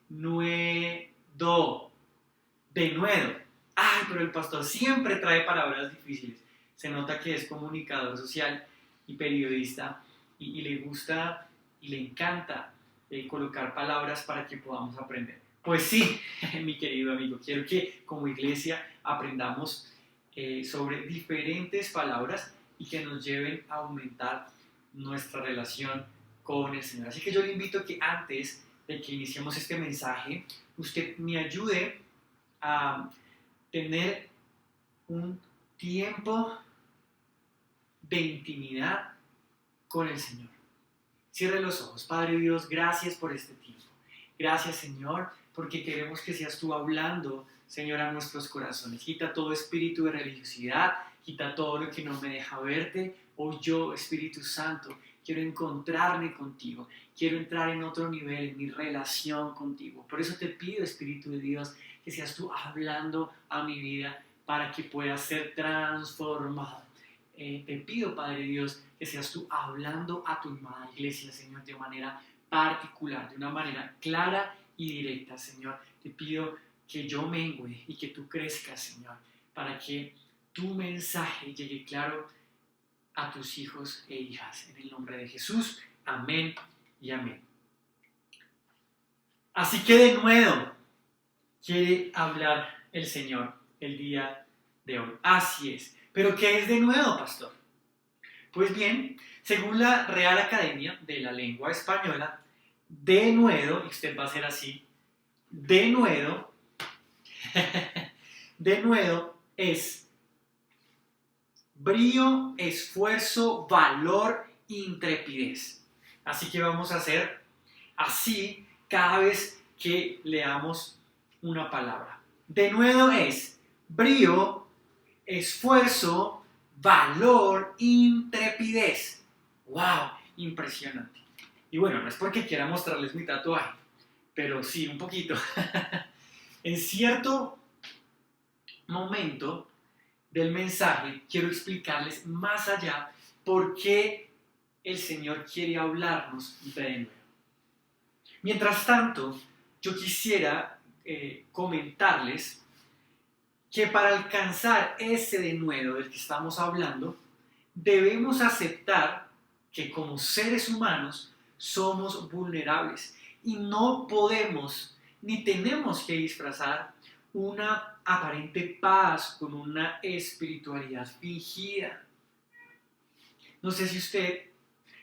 denuedo. Denuedo. Ay, pero el pastor siempre trae palabras difíciles. Se nota que es comunicador social y periodista y le gusta y le encanta colocar palabras para que podamos aprender. Pues sí, mi querido amigo, quiero que como iglesia aprendamos sobre diferentes palabras y que nos lleven a aumentar nuestra relación con el Señor. Así que yo le invito a que antes de que iniciemos este mensaje, usted me ayude a tener un tiempo de intimidad con el Señor. Cierre los ojos. Padre Dios, gracias por este tiempo. Gracias, Señor, porque queremos que seas tú hablando, Señor, a nuestros corazones. Quita todo espíritu de religiosidad, quita todo lo que no me deja verte. Hoy yo, Espíritu Santo, quiero encontrarme contigo. Quiero entrar en otro nivel, en mi relación contigo. Por eso te pido, Espíritu de Dios, que seas tú hablando a mi vida para que pueda ser transformado. Te pido, Padre Dios, que seas tú hablando a tu amada iglesia, Señor, de manera particular, de una manera clara y directa, Señor. Te pido que yo mengüe y que tú crezcas, Señor, para que tu mensaje llegue claro a tus hijos e hijas. En el nombre de Jesús, amén y amén. Así que de nuevo quiere hablar el Señor el día de hoy. Así es. ¿Pero qué es de nuevo, pastor? Pues bien, según la Real Academia de la Lengua Española, de nuevo, y usted va a hacer así, de nuevo, de nuevo es brío, esfuerzo, valor, intrepidez. Así que vamos a hacer así cada vez que leamos una palabra. De nuevo es brío, esfuerzo, valor, intrepidez. ¡Wow! Impresionante. Y bueno, no es porque quiera mostrarles mi tatuaje, pero sí, un poquito. En cierto momento del mensaje quiero explicarles más allá por qué el Señor quiere hablarnos de nuevo. Mientras tanto, yo quisiera comentarles que para alcanzar ese denuedo del que estamos hablando, debemos aceptar que como seres humanos somos vulnerables y no podemos ni tenemos que disfrazar una aparente paz con una espiritualidad fingida. No sé si usted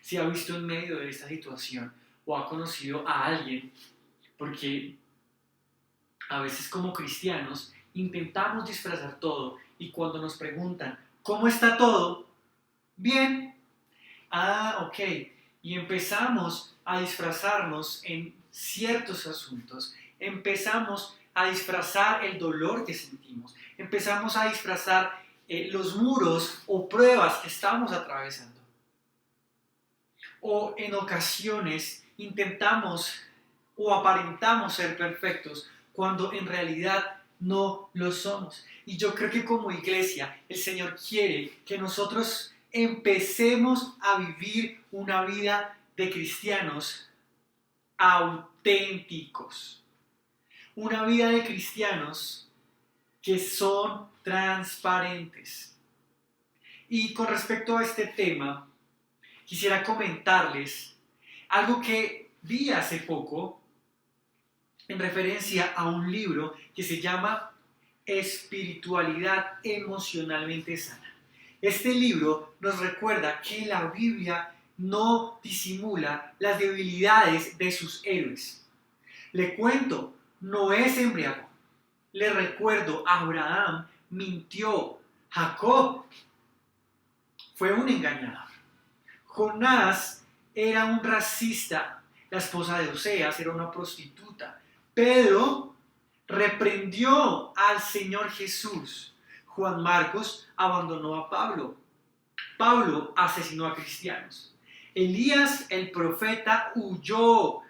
se ha visto en medio de esta situación o ha conocido a alguien, porque a veces como cristianos intentamos disfrazar todo y cuando nos preguntan ¿cómo está todo? Bien. Ok. Y empezamos a disfrazarnos en ciertos asuntos. Empezamos a disfrazar el dolor que sentimos. Empezamos a disfrazar los muros o pruebas que estamos atravesando. O en ocasiones intentamos o aparentamos ser perfectos cuando en realidad no lo somos. Y yo creo que como iglesia el Señor quiere que nosotros empecemos a vivir una vida de cristianos auténticos. Una vida de cristianos que son transparentes. Y con respecto a este tema, quisiera comentarles algo que vi hace poco en referencia a un libro que se llama Espiritualidad Emocionalmente Sana. Este libro nos recuerda que la Biblia no disimula las debilidades de sus héroes. Le cuento, Noé se embriagó. Le recuerdo, Abraham mintió. Jacob fue un engañador. Jonás era un racista. La esposa de Oseas era una prostituta. Pedro reprendió al Señor Jesús. Juan Marcos abandonó a Pablo. Pablo asesinó a cristianos. Elías, el profeta, huyó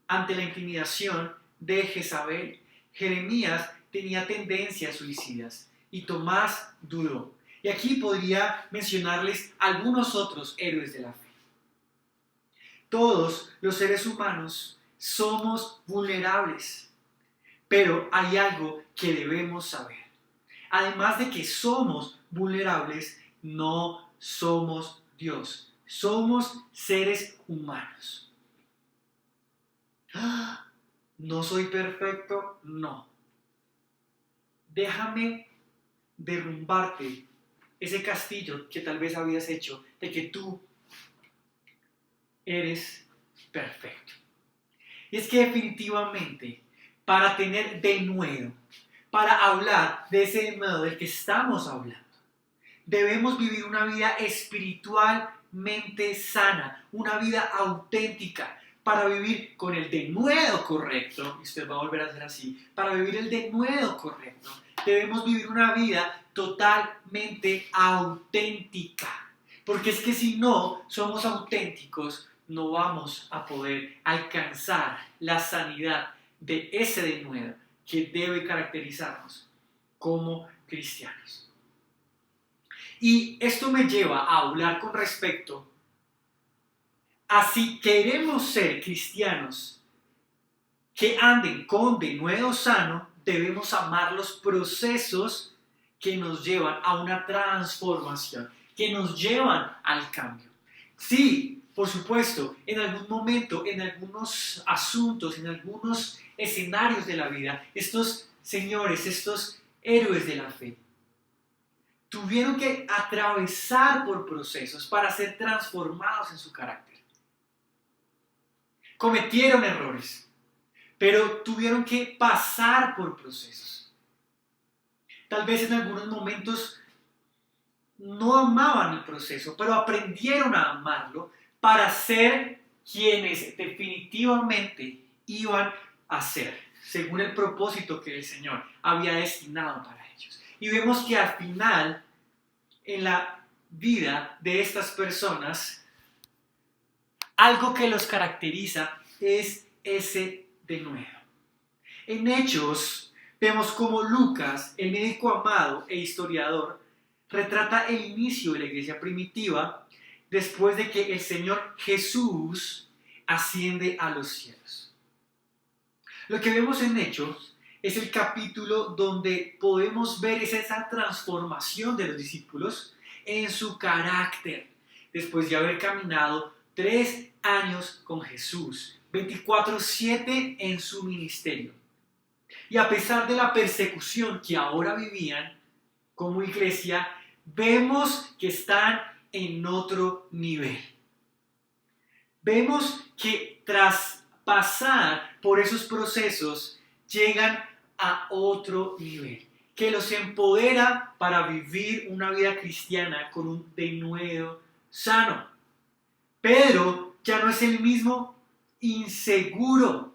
ante la intimidación de Jezabel. Jeremías tenía tendencias suicidas y Tomás dudó. Y aquí podría mencionarles algunos otros héroes de la fe. Todos los seres humanos somos vulnerables. Pero hay algo que debemos saber. Además de que somos vulnerables, no somos Dios. Somos seres humanos. ¿No soy perfecto? No. Déjame derrumbarte ese castillo que tal vez habías hecho de que tú eres perfecto. Y es que definitivamente, para tener denuedo, para hablar de ese denuedo del que estamos hablando, debemos vivir una vida espiritualmente sana, una vida auténtica, para vivir con el denuedo correcto, y usted va a volver a hacer así, para vivir el denuedo correcto, debemos vivir una vida totalmente auténtica, porque es que si no somos auténticos, no vamos a poder alcanzar la sanidad de ese denuedo que debe caracterizarnos como cristianos. Y esto me lleva a hablar con respecto a si queremos ser cristianos que anden con denuedo sano, debemos amar los procesos que nos llevan a una transformación, que nos llevan al cambio. Sí, por supuesto, en algún momento, en algunos asuntos, en algunos escenarios de la vida, estos señores, estos héroes de la fe, tuvieron que atravesar por procesos para ser transformados en su carácter. Cometieron errores, pero tuvieron que pasar por procesos. Tal vez en algunos momentos no amaban el proceso, pero aprendieron a amarlo para ser quienes definitivamente iban a ser, según el propósito que el Señor había destinado para ellos. Y vemos que al final, en la vida de estas personas, algo que los caracteriza es ese denuedo. En Hechos vemos como Lucas, el médico amado e historiador, retrata el inicio de la iglesia primitiva después de que el Señor Jesús asciende a los cielos. Lo que vemos en Hechos es el capítulo donde podemos ver esa transformación de los discípulos en su carácter, después de haber caminado 3 años con Jesús, 24/7 en su ministerio. Y a pesar de la persecución que ahora vivían como iglesia, vemos que están en otro nivel. Vemos que tras pasar por esos procesos, llegan a otro nivel, que los empodera para vivir una vida cristiana con un denuedo sano. Pedro ya no es el mismo inseguro.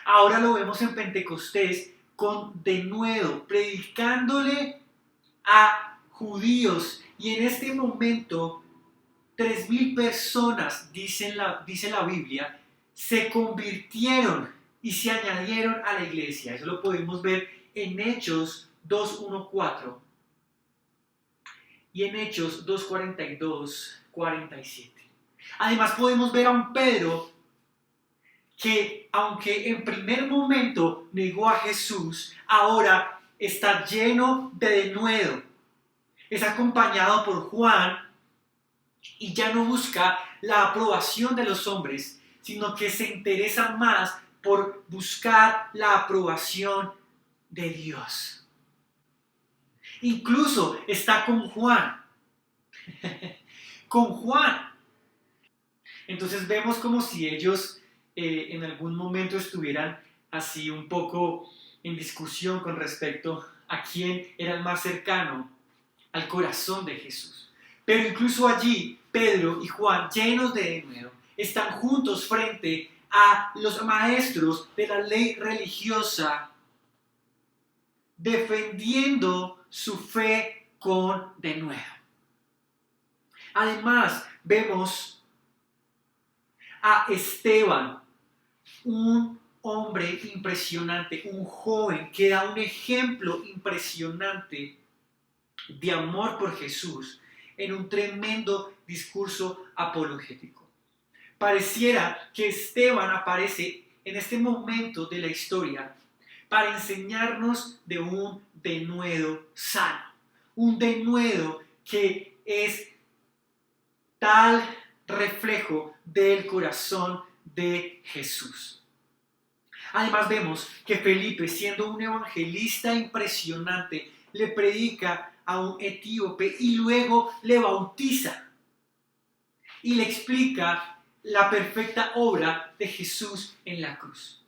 Ahora lo vemos en Pentecostés con denuedo, predicándole a judíos. Y en este momento, 3,000 personas, dice la Biblia, se convirtieron y se añadieron a la iglesia. Eso lo podemos ver en Hechos 2:1-4 y en Hechos 2:42-47. Además podemos ver a un Pedro que, aunque en primer momento negó a Jesús, ahora está lleno de denuedo. Es acompañado por Juan y ya no busca la aprobación de los hombres, sino que se interesa más por buscar la aprobación de Dios. Incluso está con Juan. Con Juan. Entonces vemos como si ellos en algún momento estuvieran así un poco en discusión con respecto a quién era el más cercano al corazón de Jesús. Pero incluso allí, Pedro y Juan, llenos de denuedo, están juntos frente a los maestros de la ley religiosa, defendiendo su fe con denuedo. Además, vemos a Esteban, un hombre impresionante, un joven que da un ejemplo impresionante de amor por Jesús en un tremendo discurso apologético. Pareciera que Esteban aparece en este momento de la historia para enseñarnos de un denuedo sano, un denuedo que es tal reflejo del corazón de Jesús. Además vemos que Felipe, siendo un evangelista impresionante, le predica a un etíope y luego le bautiza y le explica la perfecta obra de Jesús en la cruz.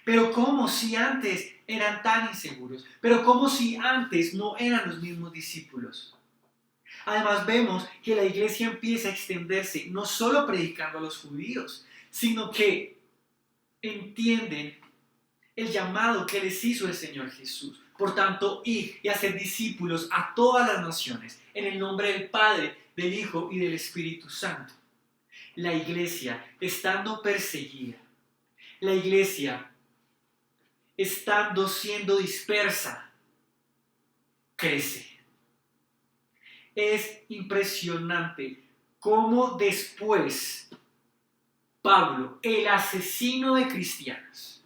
Pero como si antes eran tan inseguros, pero como si antes no eran los mismos discípulos. Además vemos que la iglesia empieza a extenderse, no solo predicando a los judíos, sino que entienden el llamado que les hizo el Señor Jesús. Por tanto, ir y hacer discípulos a todas las naciones, en el nombre del Padre, del Hijo y del Espíritu Santo. La iglesia, estando perseguida, la iglesia, estando siendo dispersa, crece. Es impresionante cómo después Pablo, el asesino de cristianos,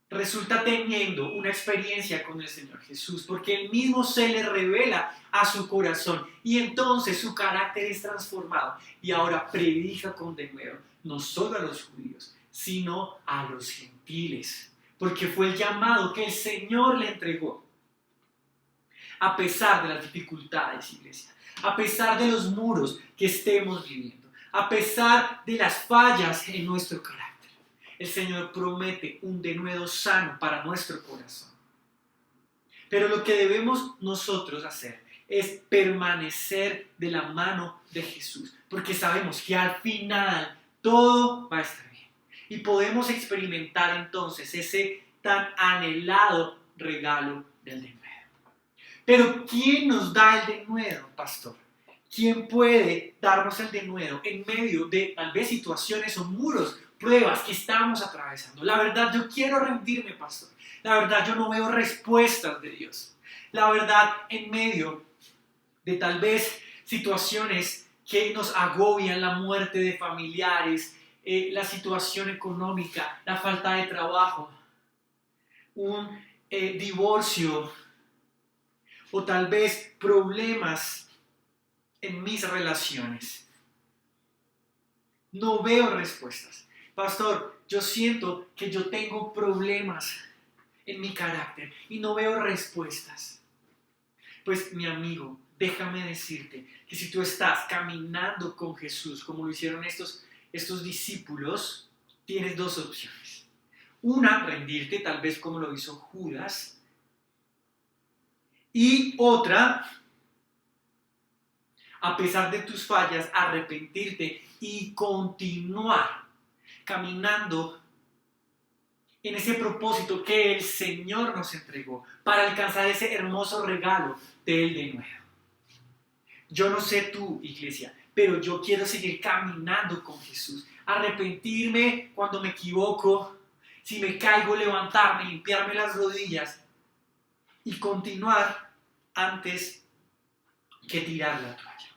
resulta teniendo una experiencia con el Señor Jesús, porque Él mismo se le revela a su corazón y entonces su carácter es transformado y ahora predica con denuedo, no solo a los judíos, sino a los gentiles, porque fue el llamado que el Señor le entregó. A pesar de las dificultades, iglesia, a pesar de los muros que estemos viviendo, a pesar de las fallas en nuestro carácter, el Señor promete un denuedo sano para nuestro corazón. Pero lo que debemos nosotros hacer es permanecer de la mano de Jesús, porque sabemos que al final todo va a estar bien y podemos experimentar entonces ese tan anhelado regalo del denuedo. Pero ¿quién nos da el denuedo, pastor? ¿Quién puede darnos el denuedo en medio de tal vez situaciones o muros, pruebas que estamos atravesando? La verdad, yo quiero rendirme, pastor. La verdad, yo no veo respuestas de Dios. La verdad, en medio de tal vez situaciones que nos agobian, la muerte de familiares, la situación económica, la falta de trabajo, un divorcio, o tal vez problemas en mis relaciones. No veo respuestas. Pastor, yo siento que yo tengo problemas en mi carácter y no veo respuestas. Pues mi amigo, déjame decirte que si tú estás caminando con Jesús, como lo hicieron estos discípulos, tienes dos opciones. Una, rendirte, tal vez como lo hizo Judas. Y otra, a pesar de tus fallas, arrepentirte y continuar caminando en ese propósito que el Señor nos entregó para alcanzar ese hermoso regalo del denuedo. Yo no sé tú, iglesia, pero yo quiero seguir caminando con Jesús, arrepentirme cuando me equivoco, si me caigo, levantarme, limpiarme las rodillas y continuar antes que tirar la toalla,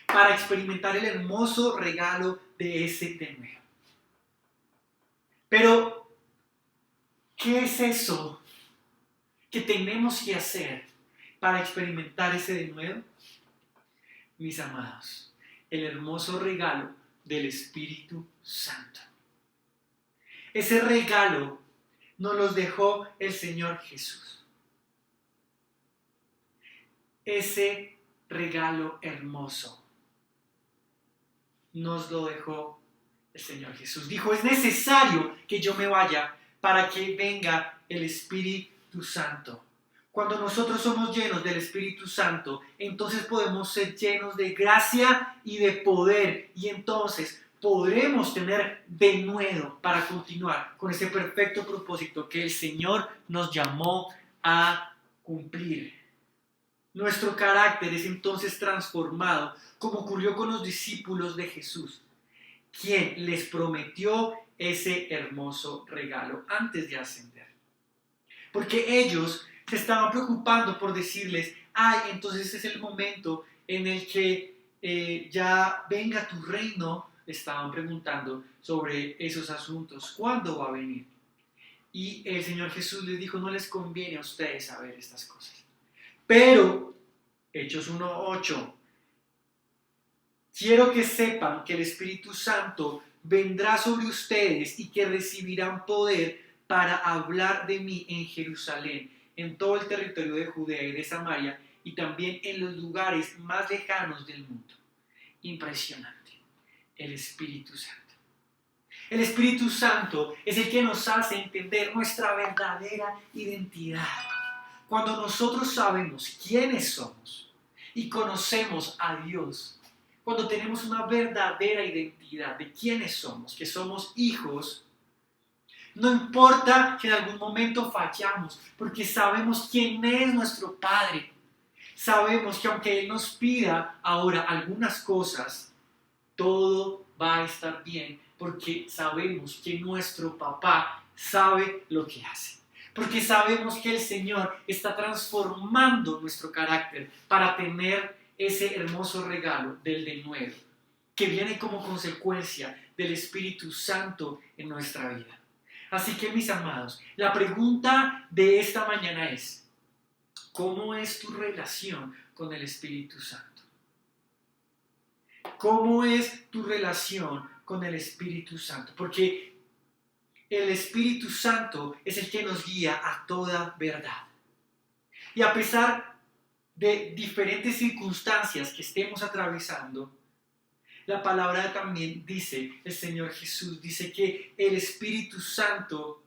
para experimentar el hermoso regalo de ese denuedo. Pero, ¿qué es eso que tenemos que hacer para experimentar ese denuedo? Mis amados, el hermoso regalo del Espíritu Santo. Ese regalo nos lo dejó el Señor Jesús. Ese regalo hermoso nos lo dejó el Señor Jesús. Dijo, es necesario que yo me vaya para que venga el Espíritu Santo. Cuando nosotros somos llenos del Espíritu Santo, entonces podemos ser llenos de gracia y de poder. Y entonces podremos tener denuedo para continuar con ese perfecto propósito que el Señor nos llamó a cumplir. Nuestro carácter es entonces transformado, como ocurrió con los discípulos de Jesús, quien les prometió ese hermoso regalo antes de ascender. Porque ellos se estaban preocupando por decirles, entonces es el momento en el que ya venga tu reino, le estaban preguntando sobre esos asuntos, ¿cuándo va a venir? Y el Señor Jesús les dijo, no les conviene a ustedes saber estas cosas. Pero, Hechos 1:8, quiero que sepan que el Espíritu Santo vendrá sobre ustedes y que recibirán poder para hablar de mí en Jerusalén, en todo el territorio de Judea y de Samaria y también en los lugares más lejanos del mundo. Impresionante. El Espíritu Santo. El Espíritu Santo es el que nos hace entender nuestra verdadera identidad. Cuando nosotros sabemos quiénes somos y conocemos a Dios, cuando tenemos una verdadera identidad de quiénes somos, que somos hijos, no importa que en algún momento fallamos, porque sabemos quién es nuestro Padre. Sabemos que aunque Él nos pida ahora algunas cosas, todo va a estar bien, porque sabemos que nuestro papá sabe lo que hace. Porque sabemos que el Señor está transformando nuestro carácter para tener ese hermoso regalo del denuedo, que viene como consecuencia del Espíritu Santo en nuestra vida. Así que, mis amados, la pregunta de esta mañana es, ¿cómo es tu relación con el Espíritu Santo? ¿Cómo es tu relación con el Espíritu Santo? Porque el Espíritu Santo es el que nos guía a toda verdad. Y a pesar de diferentes circunstancias que estemos atravesando, la palabra también dice, el Señor Jesús dice que el Espíritu Santo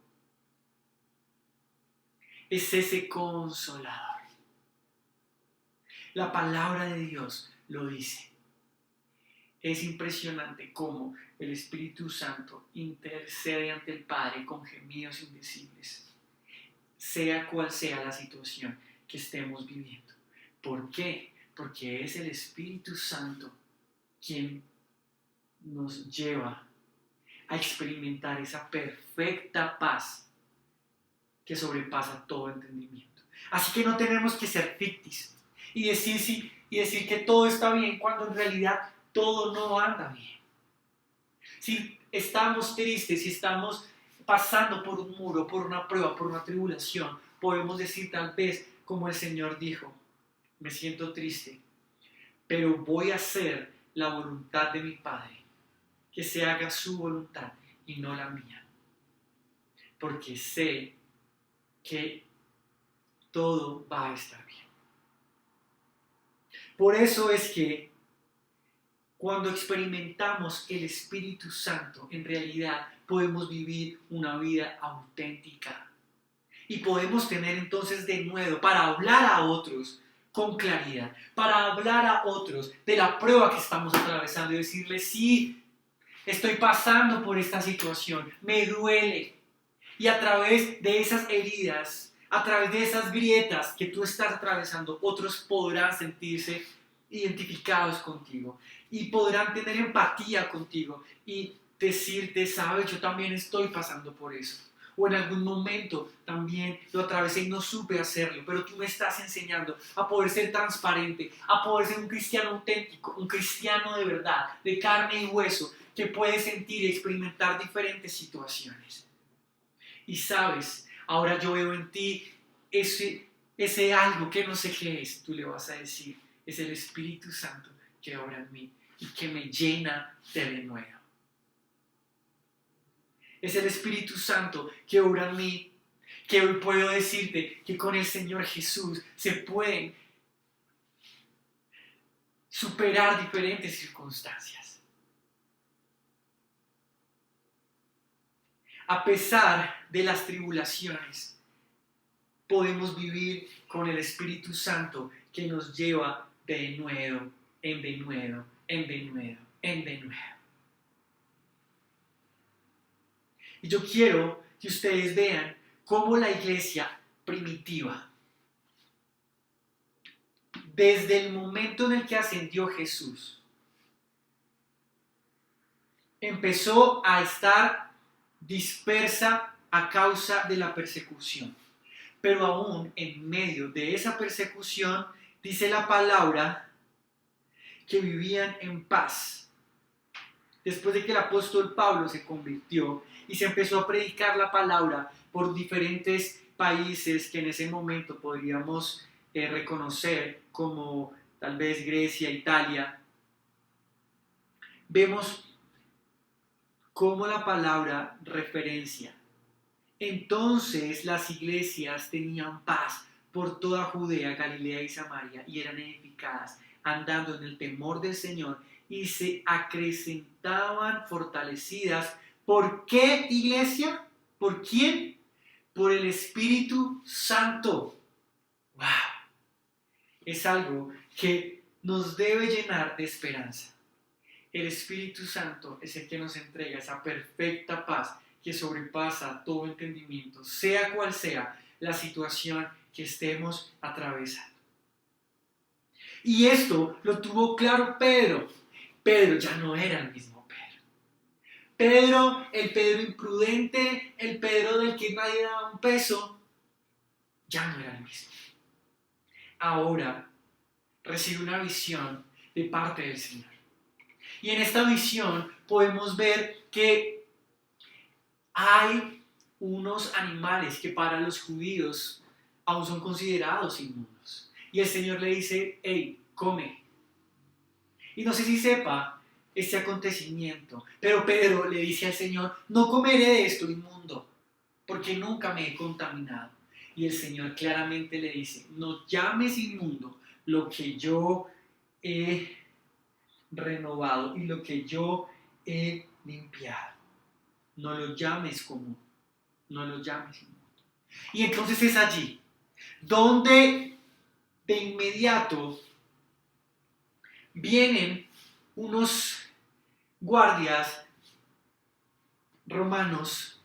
es ese consolador. La palabra de Dios lo dice. Es impresionante cómo el Espíritu Santo intercede ante el Padre con gemidos indecibles, sea cual sea la situación que estemos viviendo. ¿Por qué? Porque es el Espíritu Santo quien nos lleva a experimentar esa perfecta paz que sobrepasa todo entendimiento. Así que no tenemos que ser ficticios y decir que todo está bien cuando en realidad todo no anda bien. Si estamos tristes, si estamos pasando por un muro, por una prueba, por una tribulación, podemos decir tal vez como el Señor dijo, me siento triste, pero voy a hacer la voluntad de mi Padre, que se haga su voluntad y no la mía, porque sé que todo va a estar bien. Por eso es que cuando experimentamos el Espíritu Santo, en realidad podemos vivir una vida auténtica. Y podemos tener entonces de nuevo para hablar a otros con claridad, para hablar a otros de la prueba que estamos atravesando y decirles, sí, estoy pasando por esta situación, me duele. Y a través de esas heridas, a través de esas grietas que tú estás atravesando, otros podrán sentirse identificados contigo y podrán tener empatía contigo y decirte, sabes, yo también estoy pasando por eso. O en algún momento también lo atravesé y no supe hacerlo, pero tú me estás enseñando a poder ser transparente, a poder ser un cristiano auténtico, un cristiano de verdad, de carne y hueso, que puede sentir y experimentar diferentes situaciones. Y sabes, ahora yo veo en ti ese algo que no sé qué es, tú le vas a decir, es el Espíritu Santo que obra en mí y que me llena de nuevo. Es el Espíritu Santo que obra en mí, que hoy puedo decirte que con el Señor Jesús se pueden superar diferentes circunstancias. A pesar de las tribulaciones, podemos vivir con el Espíritu Santo que nos lleva de nuevo, en de nuevo, en de nuevo, en de nuevo. Y yo quiero que ustedes vean cómo la iglesia primitiva, desde el momento en el que ascendió Jesús, empezó a estar dispersa a causa de la persecución. Pero aún en medio de esa persecución, dice la palabra que vivían en paz después de que el apóstol Pablo se convirtió y se empezó a predicar la palabra por diferentes países que en ese momento podríamos reconocer como tal vez Grecia, Italia, vemos cómo la palabra referencia. Entonces las iglesias tenían paz por toda Judea, Galilea y Samaria y eran edificadas, andando en el temor del Señor y se acrecentaban fortalecidas. ¿Por qué, iglesia? ¿Por quién? Por el Espíritu Santo. ¡Wow! Es algo que nos debe llenar de esperanza. El Espíritu Santo es el que nos entrega esa perfecta paz que sobrepasa todo entendimiento, sea cual sea la situación que estemos atravesando. Y esto lo tuvo claro Pedro. Pedro ya no era el mismo Pedro. Pedro, el Pedro imprudente, el Pedro del que nadie daba un peso, ya no era el mismo. Ahora recibe una visión de parte del Señor. Y en esta visión podemos ver que hay unos animales que para los judíos aún son considerados inmundos. Y el Señor le dice, hey, come. Y no sé si sepa este acontecimiento, pero Pedro le dice al Señor, no comeré de esto inmundo, porque nunca me he contaminado. Y el Señor claramente le dice, no llames inmundo lo que yo he renovado y lo que yo he limpiado. No lo llames común, no lo llames inmundo. Y entonces es allí donde de inmediato vienen unos guardias romanos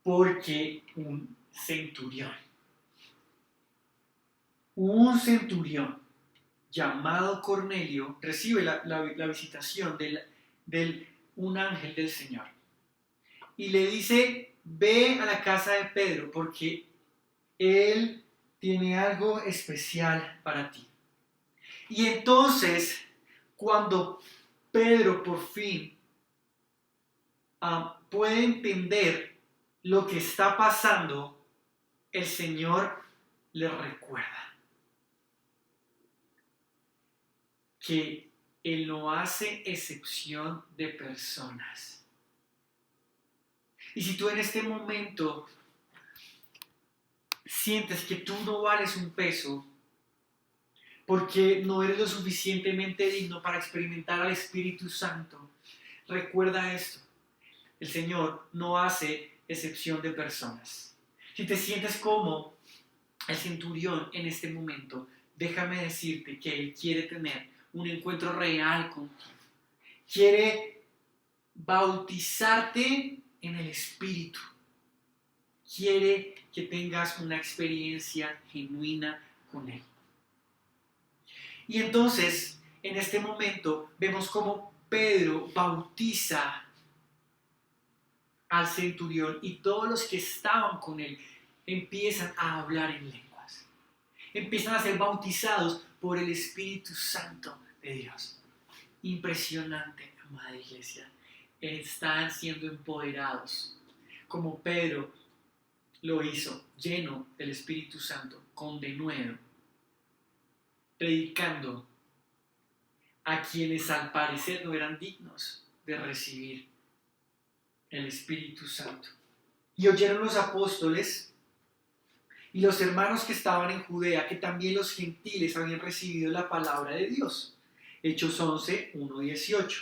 porque un centurión llamado Cornelio recibe la visitación de un ángel del Señor y le dice, ve a la casa de Pedro porque él tiene algo especial para ti. Y entonces, cuando Pedro por fin puede entender lo que está pasando, el Señor le recuerda que Él no hace excepción de personas. Y si tú en este momento sientes que tú no vales un peso, porque no eres lo suficientemente digno para experimentar al Espíritu Santo, recuerda esto. El Señor no hace excepción de personas. Si te sientes como el centurión en este momento, déjame decirte que Él quiere tener un encuentro real contigo. Quiere bautizarte en el Espíritu. Quiere que tengas una experiencia genuina con Él. Y entonces, en este momento, vemos cómo Pedro bautiza al centurión y todos los que estaban con él empiezan a hablar en lenguas. Empiezan a ser bautizados por el Espíritu Santo de Dios. Impresionante, amada iglesia. Están siendo empoderados, como Pedro lo hizo, lleno del Espíritu Santo, con denuedo, predicando a quienes al parecer no eran dignos de recibir el Espíritu Santo. Y oyeron los apóstoles y los hermanos que estaban en Judea que también los gentiles habían recibido la palabra de Dios. Hechos 11, 1, 18.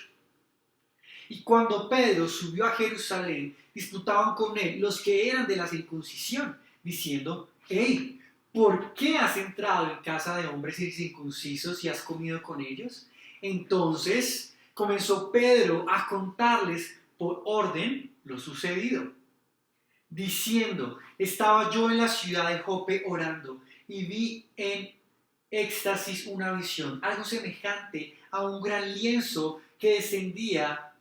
Y cuando Pedro subió a Jerusalén, disputaban con él los que eran de la circuncisión, diciendo, hey, ¿por qué has entrado en casa de hombres incircuncisos y has comido con ellos? Entonces comenzó Pedro a contarles por orden lo sucedido, diciendo, estaba yo en la ciudad de Jope orando y vi en éxtasis una visión, algo semejante a un gran lienzo que descendía,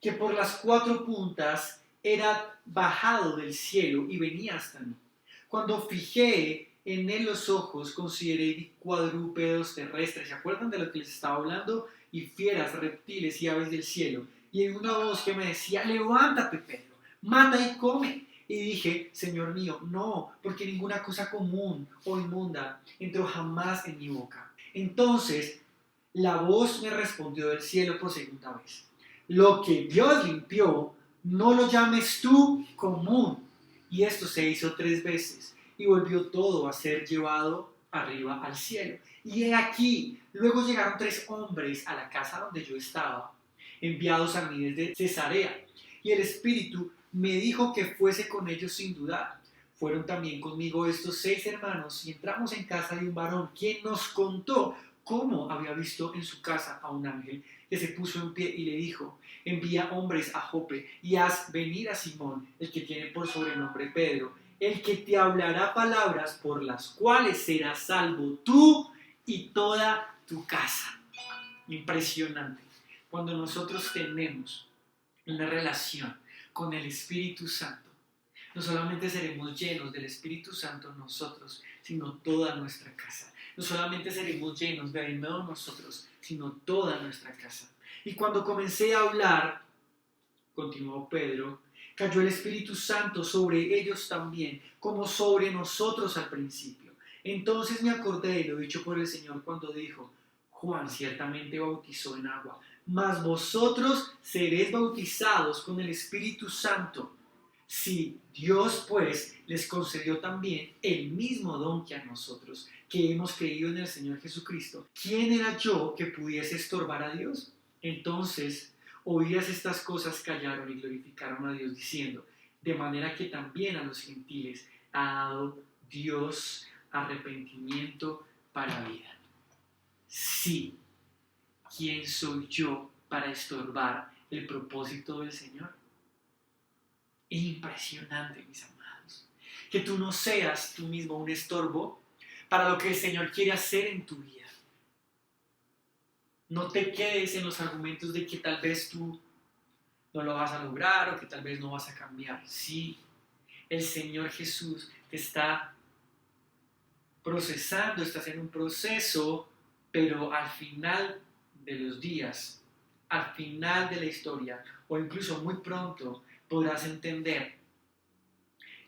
que por las cuatro puntas era bajado del cielo y venía hasta mí. Cuando fijé en él los ojos, consideré cuadrúpedos terrestres, ¿se acuerdan de lo que les estaba hablando? Y fieras, reptiles y aves del cielo. y en una voz que me decía, levántate, Pedro, mata y come. Y dije, Señor mío, no, porque ninguna cosa común o inmunda entró jamás en mi boca. Entonces la voz me respondió del cielo por segunda vez, lo que Dios limpió, no lo llames tú común. Y esto se hizo 3 veces y volvió todo a ser llevado arriba al cielo. Y he aquí, luego llegaron 3 hombres a la casa donde yo estaba, enviados a mí desde Cesarea, y el Espíritu me dijo que fuese con ellos sin dudar. Fueron también conmigo estos 6 hermanos y entramos en casa de un varón, quien nos contó cómo había visto en su casa a un ángel que se puso en pie y le dijo, envía hombres a Jope y haz venir a Simón, el que tiene por sobrenombre Pedro, el que te hablará palabras por las cuales serás salvo tú y toda tu casa. Impresionante. Cuando nosotros tenemos una relación con el Espíritu Santo, no solamente seremos llenos del Espíritu Santo nosotros, sino toda nuestra casa. No solamente seremos llenos de nuevo nosotros, sino toda nuestra casa. Y cuando comencé a hablar, continuó Pedro, cayó el Espíritu Santo sobre ellos también, como sobre nosotros al principio. Entonces me acordé de lo dicho por el Señor cuando dijo, Juan ciertamente bautizó en agua, mas vosotros seréis bautizados con el Espíritu Santo. Si Dios pues les concedió también el mismo don que a nosotros, que hemos creído en el Señor Jesucristo, ¿quién era yo que pudiese estorbar a Dios? Entonces, oídas estas cosas, callaron y glorificaron a Dios diciendo, de manera que también a los gentiles ha dado Dios arrepentimiento para vida. Sí, ¿quién soy yo para estorbar el propósito del Señor? Es impresionante, mis amados, que tú no seas tú mismo un estorbo para lo que el Señor quiere hacer en tu vida. No te quedes en los argumentos de que tal vez tú no lo vas a lograr o que tal vez no vas a cambiar. Sí, el Señor Jesús te está procesando, estás en un proceso, pero al final de los días, al final de la historia, o incluso muy pronto, podrás entender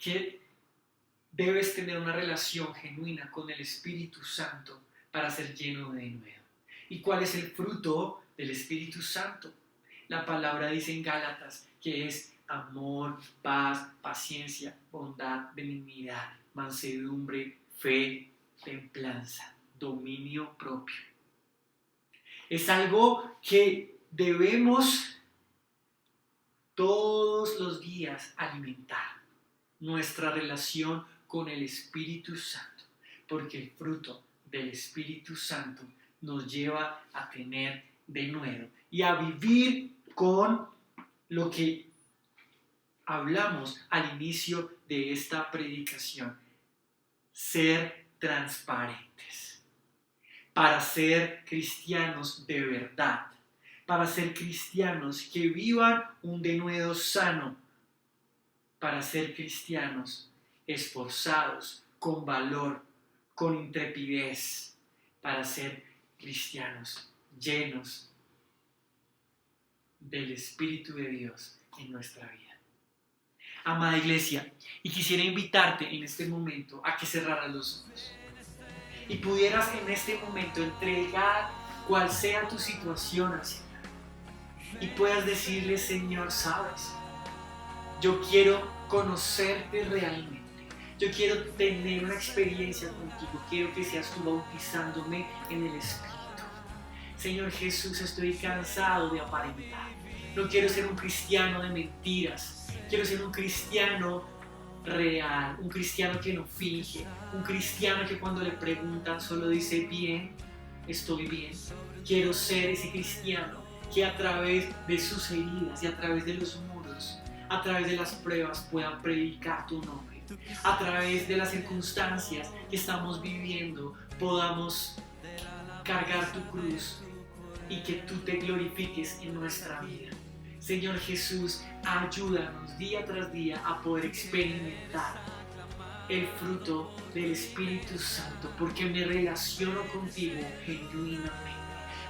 que debes tener una relación genuina con el Espíritu Santo para ser lleno de nuevo. ¿Y cuál es el fruto del Espíritu Santo? La palabra dice en Gálatas que es amor, paz, paciencia, bondad, benignidad, mansedumbre, fe, templanza, dominio propio. Es algo que debemos todos los días alimentar, nuestra relación con el Espíritu Santo, porque el fruto del Espíritu Santo nos lleva a tener de nuevo y a vivir con lo que hablamos al inicio de esta predicación, ser transparentes, para ser cristianos de verdad, para ser cristianos que vivan un denuedo sano, para ser cristianos esforzados, con valor, con intrepidez, para ser cristianos llenos del Espíritu de Dios en nuestra vida. Amada iglesia, y quisiera invitarte en este momento a que cerraras los ojos y pudieras en este momento entregar cual sea tu situación al Señor y puedas decirle, Señor, sabes, yo quiero conocerte realmente. Yo quiero tener una experiencia contigo. Quiero que seas tú bautizándome en el Espíritu. Señor Jesús, estoy cansado de aparentar. No quiero ser un cristiano de mentiras. Quiero ser un cristiano real, un cristiano que no finge, un cristiano que cuando le preguntan solo dice bien, estoy bien. Quiero ser ese cristiano que a través de sus heridas y a través de los muros, a través de las pruebas puedan predicar tu nombre. A través de las circunstancias que estamos viviendo podamos cargar tu cruz y que tú te glorifiques en nuestra vida. Señor Jesús, ayúdanos día tras día a poder experimentar el fruto del Espíritu Santo, porque me relaciono contigo genuinamente,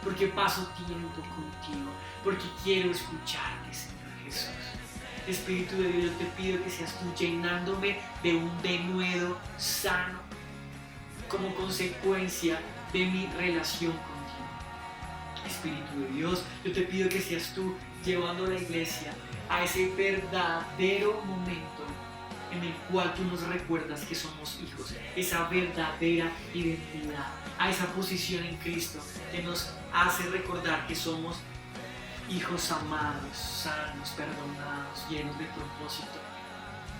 porque paso tiempo contigo, porque quiero escucharte, Señor Jesús. Espíritu de Dios, yo te pido que seas tú llenándome de un denuedo sano como consecuencia de mi relación contigo. Espíritu de Dios, yo te pido que seas tú llevando a la iglesia a ese verdadero momento en el cual tú nos recuerdas que somos hijos, esa verdadera identidad, a esa posición en Cristo que nos hace recordar que somos hijos amados, sanos, perdonados, llenos de propósito.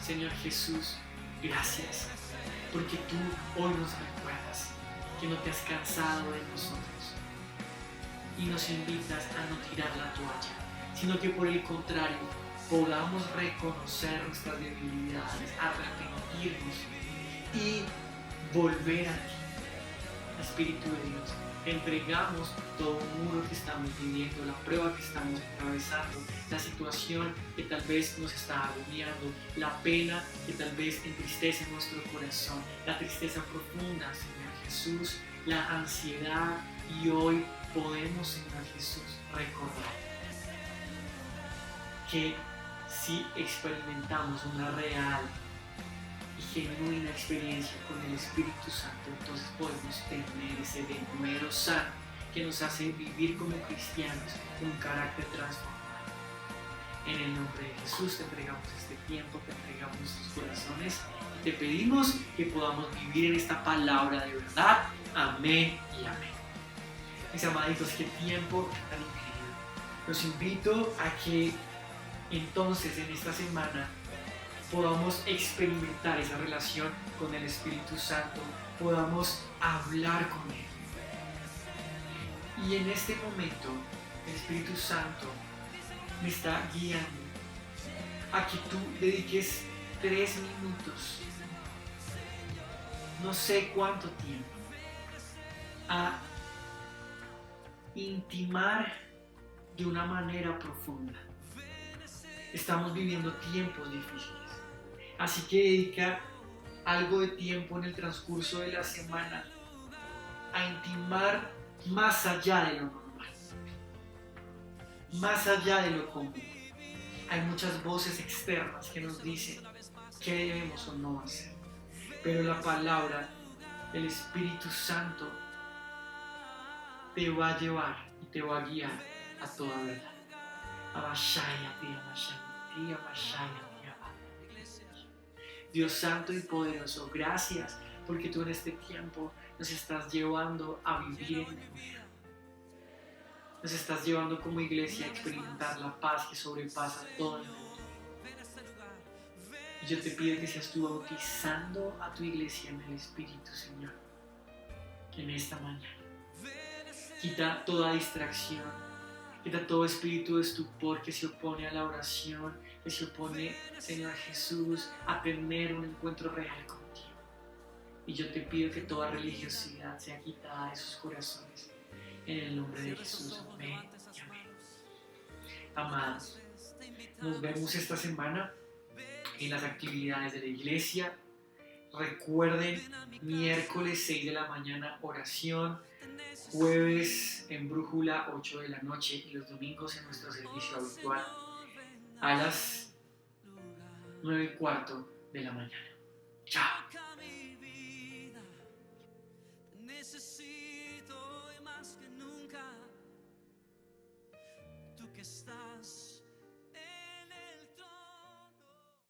Señor Jesús, gracias, porque tú hoy nos recuerdas que no te has cansado de nosotros y nos invitas a no tirar la toalla, sino que por el contrario, podamos reconocer nuestras debilidades, arrepentirnos y volver a ti. Espíritu de Dios, entregamos todo muro que estamos viviendo, la prueba que estamos atravesando, la situación que tal vez nos está agobiando, la pena que tal vez entristece nuestro corazón, la tristeza profunda, Señor Jesús, la ansiedad, y hoy podemos, Señor Jesús, recordar que si experimentamos una real y genuina experiencia con el Espíritu Santo, entonces podemos tener ese denuedo sano que nos hace vivir como cristianos con un carácter transformado. En el nombre de Jesús te entregamos este tiempo, te entregamos nuestros corazones y te pedimos que podamos vivir en esta palabra de verdad. Amén y amén. Mis amaditos, qué tiempo tan increíble. Los invito a que entonces en esta semana podamos experimentar esa relación con el Espíritu Santo, podamos hablar con Él. Y en este momento el Espíritu Santo me está guiando a que tú dediques 3 minutos, no sé cuánto tiempo, a intimar de una manera profunda. Estamos viviendo tiempos difíciles, así que dedica algo de tiempo en el transcurso de la semana a intimar más allá de lo normal, más allá de lo común. Hay muchas voces externas que nos dicen qué debemos o no hacer, pero la palabra del Espíritu Santo te va a llevar y te va a guiar a toda verdad. Dios santo y poderoso, gracias porque tú en este tiempo nos estás llevando a vivir en unidad. Nos estás llevando como iglesia a experimentar la paz que sobrepasa todo el mundo. Y yo te pido que seas tú bautizando a tu iglesia en el Espíritu, Señor, en esta mañana. Quita toda distracción, quita todo espíritu de estupor que se opone a la oración, que se opone, Señor Jesús, a tener un encuentro real contigo. Y yo te pido que toda religiosidad sea quitada de sus corazones. En el nombre de Jesús, amén y amén. Amados, nos vemos esta semana en las actividades de la iglesia. Recuerden, miércoles 6 de la mañana oración, jueves en Brújula 8 de la noche y los domingos en nuestro servicio habitual a las 9:15 de la mañana. Chao.